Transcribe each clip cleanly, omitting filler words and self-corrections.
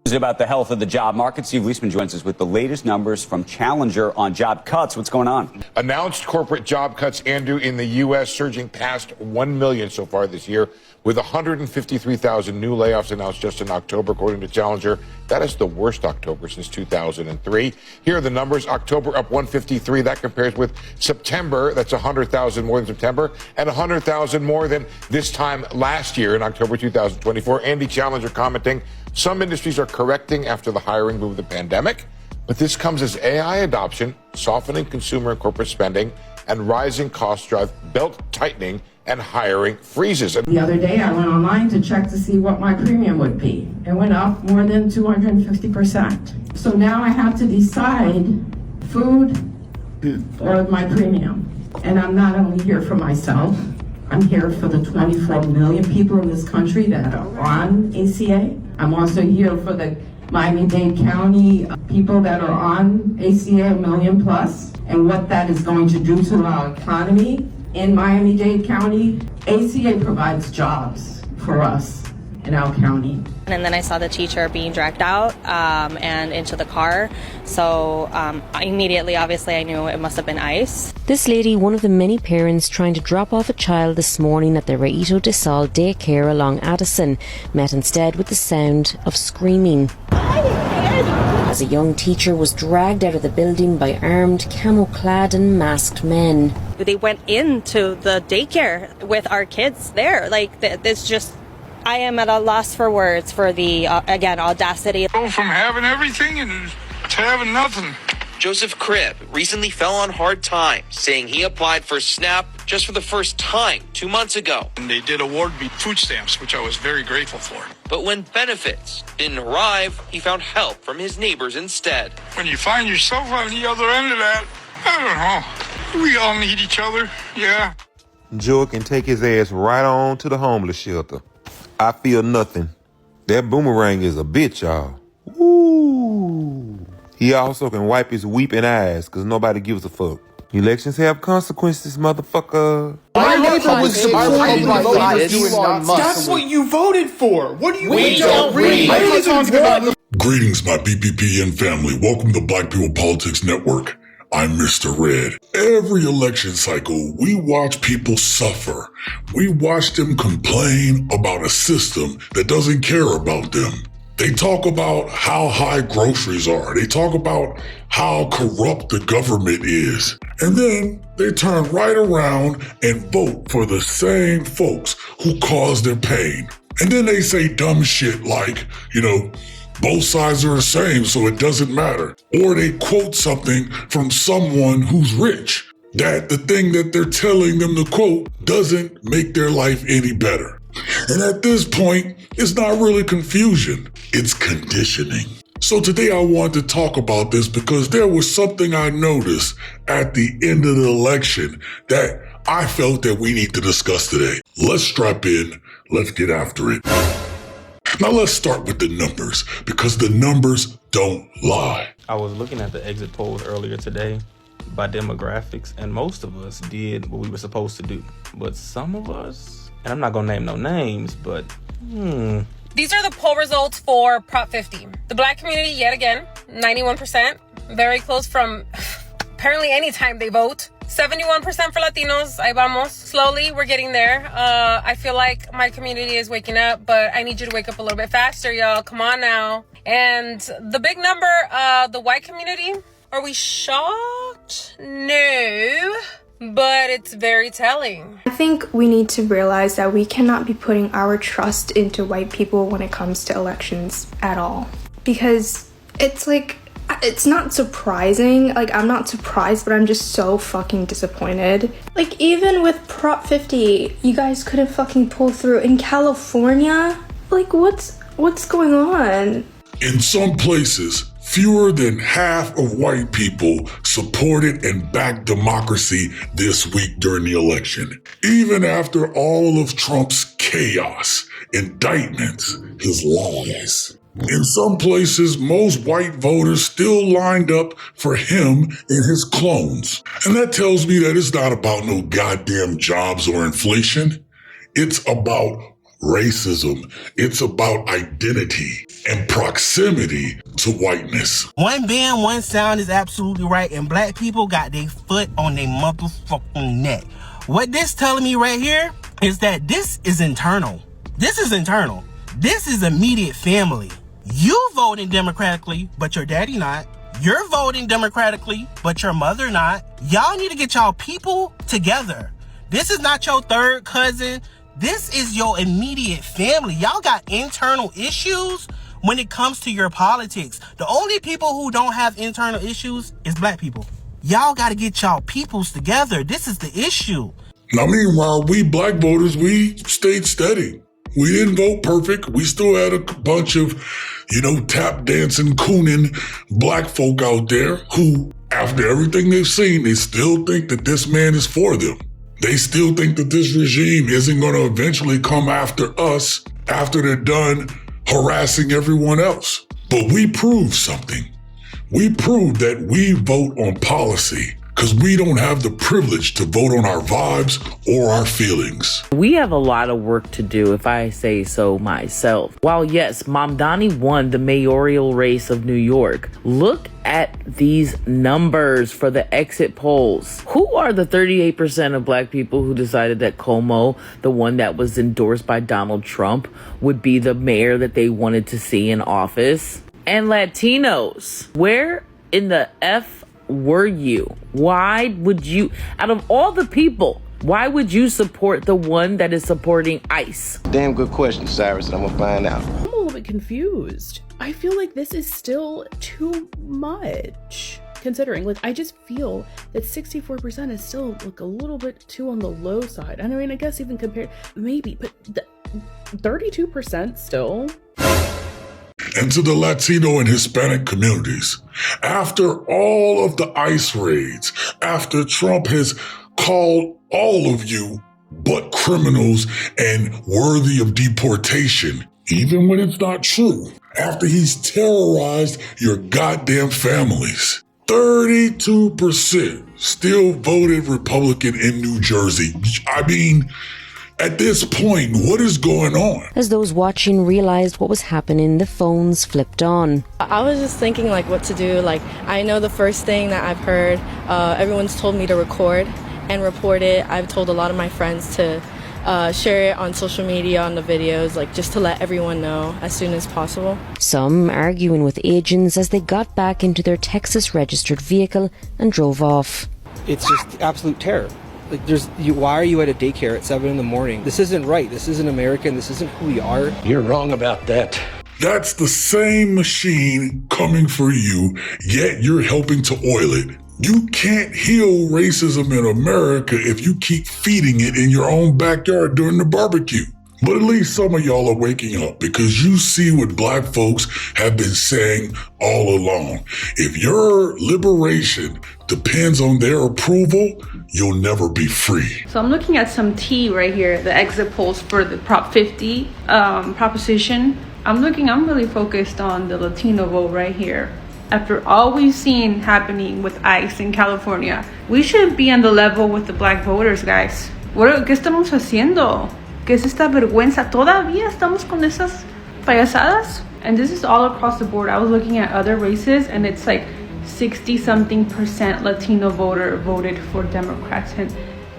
About the health of the job market. Steve Leisman joins us with the latest numbers from Challenger on job cuts. What's going on? Announced corporate job cuts, Andrew, in the U.S. surging past 1 million so far this year, with 153,000 new layoffs announced just in October, according to Challenger. That is the worst October since 2003. Here are the numbers. October up 153. That compares with September. That's 100,000 more than September and 100,000 more than this time last year in October 2024. Andy Challenger commenting, some industries are correcting after the hiring boom of the pandemic, but this comes as AI adoption, softening consumer and corporate spending, and rising costs drive belt tightening and hiring freezes. The other day, I went online to check to see what my premium would be. It went up more than 250%. So now I have to decide food or my premium. And I'm not only here for myself, I'm here for the 24 million people in this country that are on ACA. I'm also here for the Miami-Dade County people that are on ACA, 1 million plus, and what that is going to do to our economy in Miami-Dade County. ACA provides jobs for us in our county. And then I saw the teacher being dragged out and into the car. So immediately, obviously, I knew it must have been ICE. This lady, one of the many parents trying to drop off a child this morning at the Raito de Sol Daycare along Addison, met instead with the sound of screaming as a young teacher was dragged out of the building by armed, camo-clad and masked men. They went into the daycare with our kids there. Like, it's just, I am at a loss for words for the, again, audacity. Go from having everything and to having nothing. Joseph Cribb recently fell on hard times, saying he applied for SNAP just for the first time 2 months ago. And they did award me food stamps, which I was very grateful for. But when benefits didn't arrive, he found help from his neighbors instead. When you find yourself on the other end of that, I don't know. We all need each other, yeah. Joe can take his ass right on to the homeless shelter. I feel nothing. That boomerang is a bitch, y'all. Woo! He also can wipe his weeping eyes, because nobody gives a fuck. Elections have consequences, motherfucker. My neighbor was supported by Elon Musk. That's what you voted for. What do you We don't read. Greetings, my BPPN family. Welcome to Black People Politics Network. I'm Mr. Red. Every election cycle, we watch people suffer. We watch them complain about a system that doesn't care about them. They talk about how high groceries are. They talk about how corrupt the government is. And then they turn right around and vote for the same folks who caused their pain. And then they say dumb shit like, both sides are the same, so it doesn't matter. Or they quote something from someone who's rich, that the thing that they're telling them to quote doesn't make their life any better. And at this point, it's not really confusion, it's conditioning. So today I want to talk about this because there was something I noticed at the end of the election that I felt that we need to discuss today. Let's strap in, let's get after it. Now let's start with the numbers, because the numbers don't lie. I was looking at the exit polls earlier today by demographics, and most of us did what we were supposed to do. But some of us, and I'm not gonna name no names, but These are the poll results for Prop 50. The Black community, yet again, 91%. Very close from apparently any time they vote. 71% for Latinos. Ahí vamos. Slowly, we're getting there. I feel like my community is waking up, but I need you to wake up a little bit faster, y'all. Come on now. And the big number, the white community, are we shocked? No. But it's very telling. I think we need to realize that we cannot be putting our trust into white people when it comes to elections at all. Because it's like, it's not surprising. Like, I'm not surprised, but I'm just so fucking disappointed. Like, even with Prop 50, you guys couldn't fucking pull through. In California, like, what's going on? In some places, fewer than half of white people supported and backed democracy this week during the election. Even after all of Trump's chaos, indictments, his lies. In some places, most white voters still lined up for him and his clones. And that tells me that it's not about no goddamn jobs or inflation. It's about racism. It's about identity and proximity to whiteness. One band, one sound is absolutely right, and black people got their foot on their motherfucking neck. What this telling me right here is that this is internal. This is internal. This is immediate family. You voting democratically, but your daddy not. You're voting democratically, but your mother not. Y'all need to get y'all people together. This is not your third cousin. This is your immediate family. Y'all got internal issues when it comes to your politics. The only people who don't have internal issues is black people. Y'all got to get y'all peoples together. This is the issue. Now, meanwhile, we black voters, we stayed steady. We didn't vote perfect. We still had a bunch of, tap dancing, cooning black folk out there who, after everything they've seen, they still think that this man is for them. They still think that this regime isn't going to eventually come after us after they're done harassing everyone else. But we proved something. We proved that we vote on policy because we don't have the privilege to vote on our vibes or our feelings. We have a lot of work to do, if I say so myself. While yes, Mamdani won the mayoral race of New York, look at these numbers for the exit polls. Who are the 38% of black people who decided that Cuomo, the one that was endorsed by Donald Trump, would be the mayor that they wanted to see in office? And Latinos, where in the F were you? Why would you, out of all the people, why would you support the one that is supporting ICE? Damn good question, Cyrus, and I'm gonna find out. I'm a little bit confused. I feel like this is still too much. Considering, I just feel that 64% is still, a little bit too on the low side. And I mean, I guess even compared, maybe, but 32% still. And to the Latino and Hispanic communities, after all of the ICE raids, after Trump has called all of you but criminals and worthy of deportation, even when it's not true, after he's terrorized your goddamn families, 32% still voted Republican in New Jersey. I mean, at this point, what is going on? As those watching realized what was happening, the phones flipped on. I was just thinking what to do. I know the first thing that I've heard, everyone's told me to record and report it. I've told a lot of my friends to share it on social media, on the videos, just to let everyone know as soon as possible. Some arguing with agents as they got back into their Texas registered vehicle and drove off. It's just absolute terror. Why are you at a daycare at 7 a.m? This isn't right. This isn't America, and this isn't who we are. You're wrong about that. That's the same machine coming for you, yet you're helping to oil it. You can't heal racism in America if you keep feeding it in your own backyard during the barbecue. But at least some of y'all are waking up because you see what black folks have been saying all along. If your liberation depends on their approval, you'll never be free. So I'm looking at some tea right here, the exit polls for the Prop 50 proposition. I'm really focused on the Latino vote right here. After all we've seen happening with ICE in California, we should be on the level with the black voters, guys. ¿Qué estamos haciendo? ¿Qué es esta vergüenza? ¿Todavía estamos con esas payasadas? And this is all across the board. I was looking at other races and it's 60-something% Latino voted for Democrats. And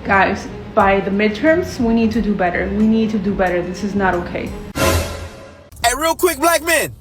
guys, by the midterms, we need to do better. We need to do better. This is not okay. Hey, real quick, black men.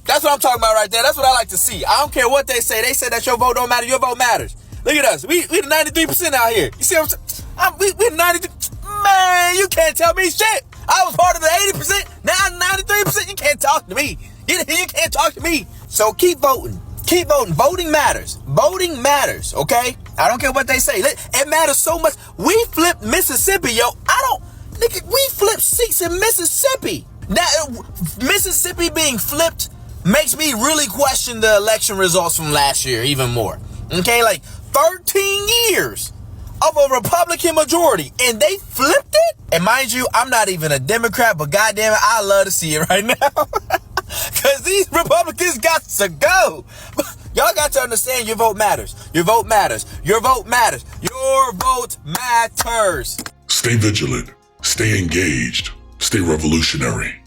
That's what I'm talking about right there. That's what I like to see. I don't care what they say. They say that your vote don't matter. Your vote matters. Look at us. We the 93% out here. You see what I'm saying? We 93. Man, you can't tell me shit. I was part of the 80%. Now I'm 93%. You can't talk to me. You can't talk to me. So keep voting. Keep voting. Voting matters. Voting matters, okay? I don't care what they say. It matters so much. We flipped Mississippi, yo. We flipped seats in Mississippi. Now, Mississippi being flipped makes me really question the election results from last year even more. Okay, 13 years of a Republican majority, and they flipped it? And mind you, I'm not even a Democrat, but goddamn it, I love to see it right now. Because these Republicans got to go. Y'all got to understand your vote matters. Your vote matters. Your vote matters. Your vote matters. Stay vigilant. Stay engaged. Stay revolutionary.